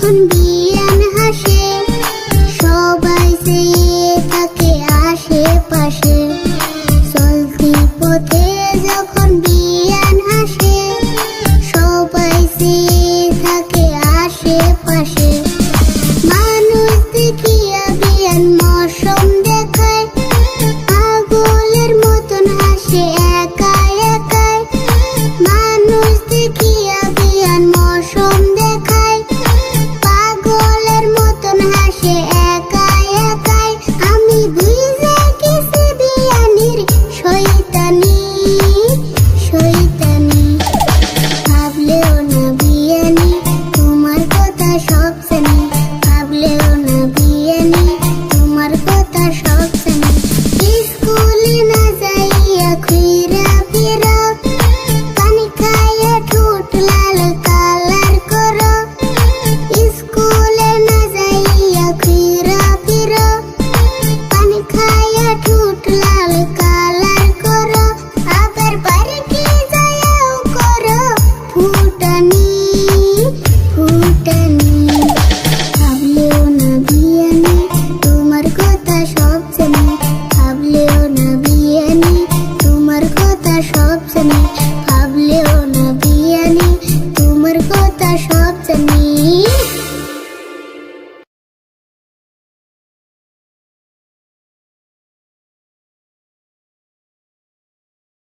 যখন বিয়ান হাসে সবাই চেয়ে থাকে আশেপাশে। চলতি পথে যখন বিয়ান হাসে সবাই চেয়ে থাকে আশেপাশে। মানুষ দেখিয়া বিয়ান মৌসুম দেখায়, পাগলের মতন হাসে একাই একাই। মানুষ দেখিয়া বিয়ান মৌসুম দেখায়, পাগলের মতন হাসে একাই একাই। আমি বুঝে গেছি বিয়ানের শয়তানি শয়তানি। ভাবলেও না বিয়ানি তোমার কথা সব জানি, ভাবলেও না বিয়ানি তোমার কথা সব জানি। স্কুলে না যাইয়া ঘুইরা ফিরো, পানি খাইয়া ঠোঁট লাল কালার করো। স্কুলে না যাইয়া ঘুইরা ফিরো, পানি খাইয়া ঠোঁট লাল কালার করো। আবার পার্কে যাইয়াও করো ফুটানি ফুটানি।